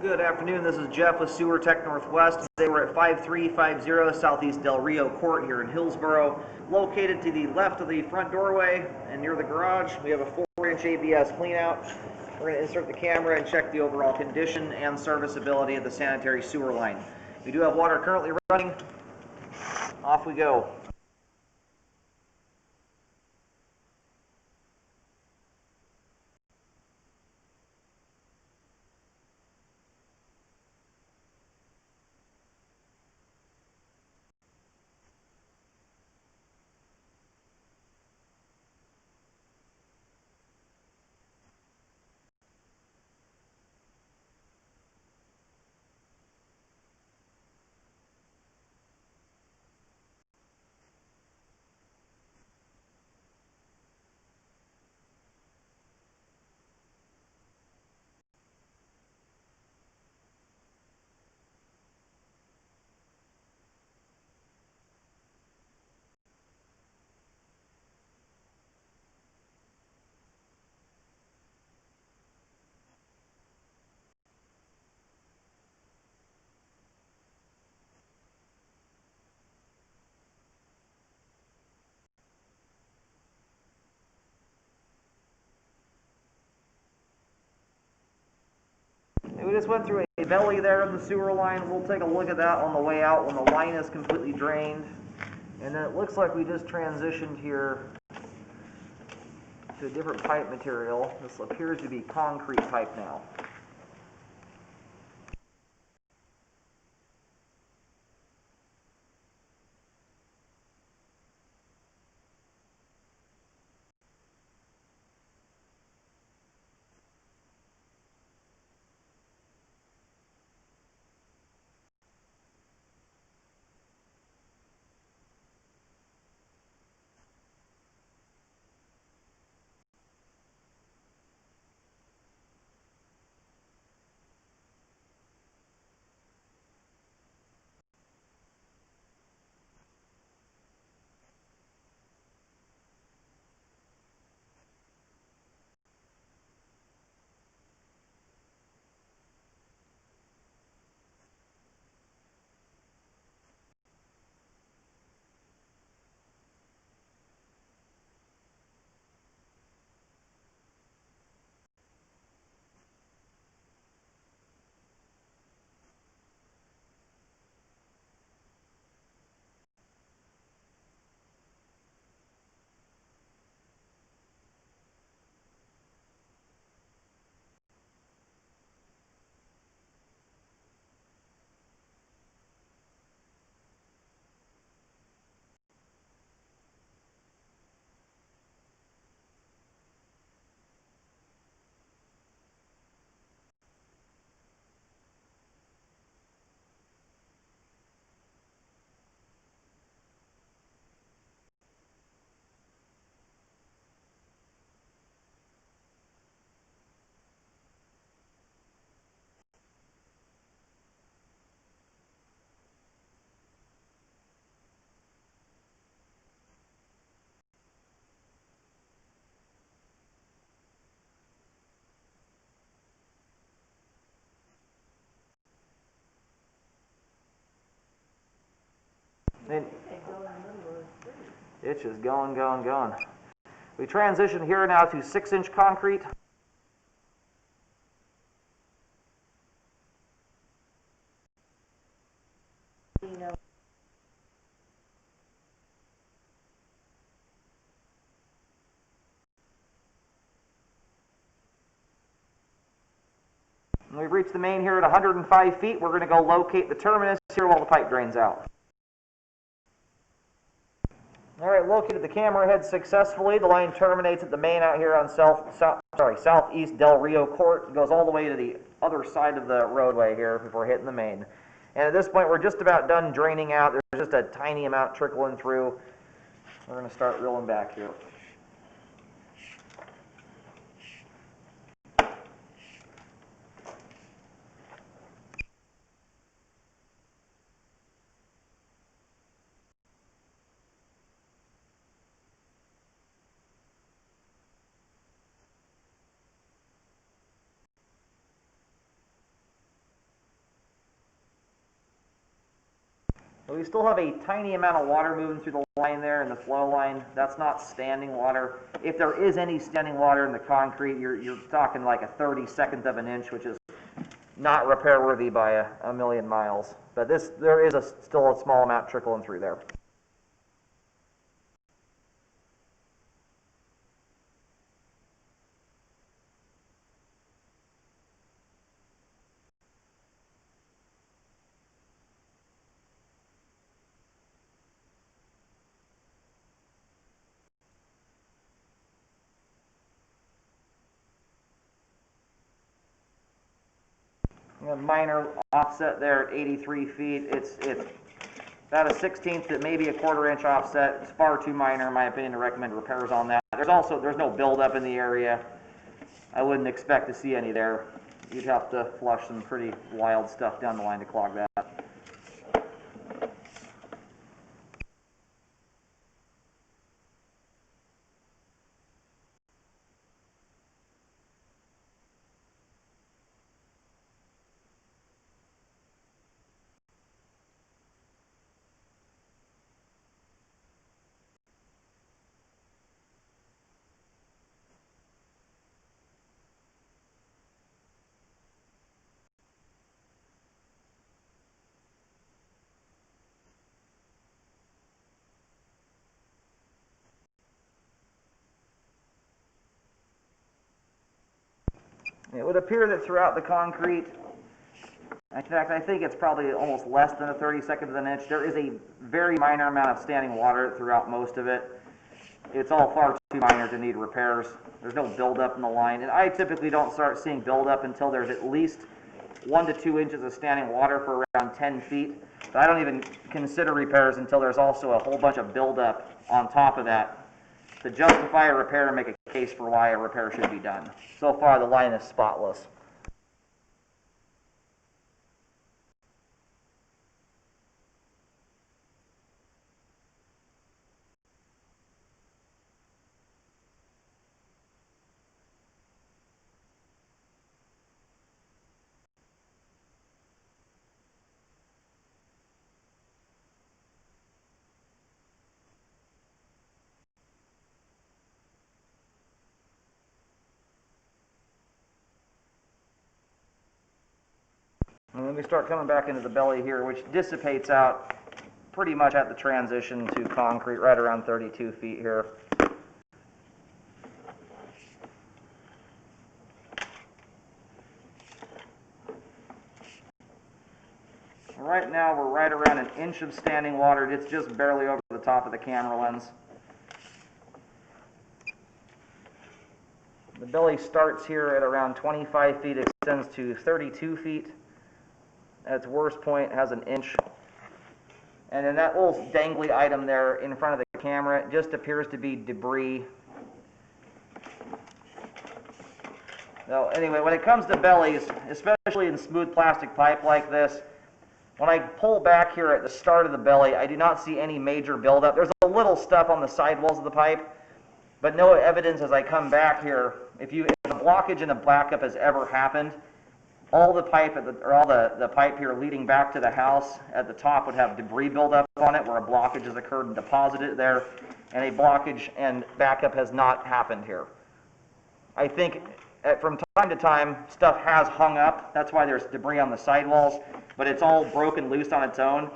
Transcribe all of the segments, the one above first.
Good afternoon, this is Jeff with Sewer Tech Northwest. Today we're at 5350 Southeast Del Rio Court here in Hillsboro. Located to the left of the front doorway and near the garage, we have a 4-inch ABS cleanout. We're going to insert the camera and check the overall condition and serviceability of the sanitary sewer line. We do have water currently running. Off we go. We just went through a belly there in the sewer line. We'll take a look at that on the way out when the line is completely drained. And then it looks like we just transitioned here to a different pipe material. This appears to be concrete pipe now. And it's just going. We transition here now to 6-inch concrete. We've reached the main here at 105 feet. We're going to go locate the terminus here while the pipe drains out. All right, located the camera head successfully. The line terminates at the main out here on Southeast Del Rio Court. It goes all the way to the other side of the roadway here before hitting the main. And at this point, we're just about done draining out. There's just a tiny amount trickling through. We're going to start reeling back here. So we still have a tiny amount of water moving through the line there in the flow line. That's not standing water. If there is any standing water in the concrete, you're talking like a 32nd of an inch, which is not repair worthy by a million miles. But there is still a small amount trickling through there. A minor offset there at 83 feet. It's about a 1/16 to maybe a 1/4 inch offset. It's far too minor, in my opinion, to recommend repairs on that. There's no buildup in the area. I wouldn't expect to see any there. You'd have to flush some pretty wild stuff down the line to clog that. It would appear that throughout the concrete, in fact, I think it's probably almost less than a 32nd of an inch. There is a very minor amount of standing water throughout most of it. It's all far too minor to need repairs. There's no buildup in the line, and I typically don't start seeing buildup until there's at least 1 to 2 inches of standing water for around 10 feet. But I don't even consider repairs until there's also a whole bunch of buildup on top of that to justify a repair and make a case for why a repair should be done. So far, the line is spotless. And then we start coming back into the belly here, which dissipates out pretty much at the transition to concrete, right around 32 feet here. Right now we're right around an inch of standing water. It's just barely over the top of the camera lens. The belly starts here at around 25 feet, extends to 32 feet. At its worst point, has an inch. And then that little dangly item there in front of the camera just appears to be debris. So anyway, when it comes to bellies, especially in smooth plastic pipe like this, when I pull back here at the start of the belly, I do not see any major buildup. There's a little stuff on the sidewalls of the pipe, but no evidence as I come back here. If a blockage and a backup has ever happened, all the pipe the pipe here leading back to the house at the top would have debris buildup on it where a blockage has occurred and deposited there, and a blockage and backup has not happened here. I think from time to time stuff has hung up. That's why there's debris on the sidewalls, but it's all broken loose on its own.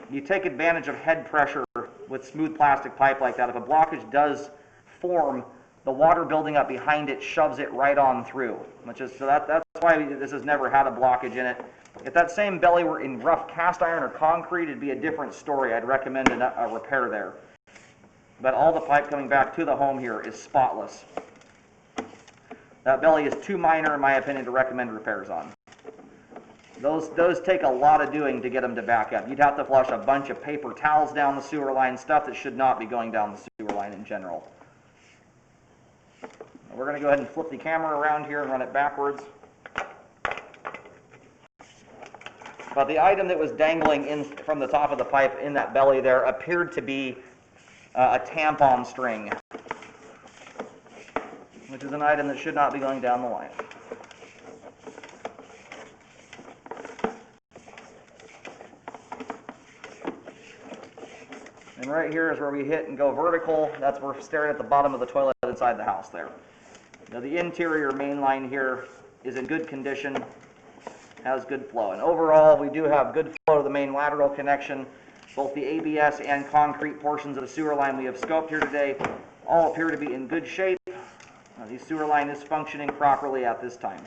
You take advantage of head pressure with smooth plastic pipe like that. If a blockage does form, the water building up behind it shoves it right on through, so that's why this has never had a blockage in it. If that same belly were in rough cast iron or concrete, it'd be a different story. I'd recommend a repair there. But all the pipe coming back to the home here is spotless. That belly is too minor, in my opinion, to recommend repairs on. Those take a lot of doing to get them to back up. You'd have to flush a bunch of paper towels down the sewer line, stuff that should not be going down the sewer line in general. We're going to go ahead and flip the camera around here and run it backwards. But the item that was dangling in from the top of the pipe in that belly there appeared to be a tampon string, which is an item that should not be going down the line. And right here is where we hit and go vertical. That's where we're staring at the bottom of the toilet inside the house there. Now the interior main line here is in good condition, has good flow. And overall, we do have good flow to the main lateral connection. Both the ABS and concrete portions of the sewer line we have scoped here today all appear to be in good shape. The sewer line is functioning properly at this time.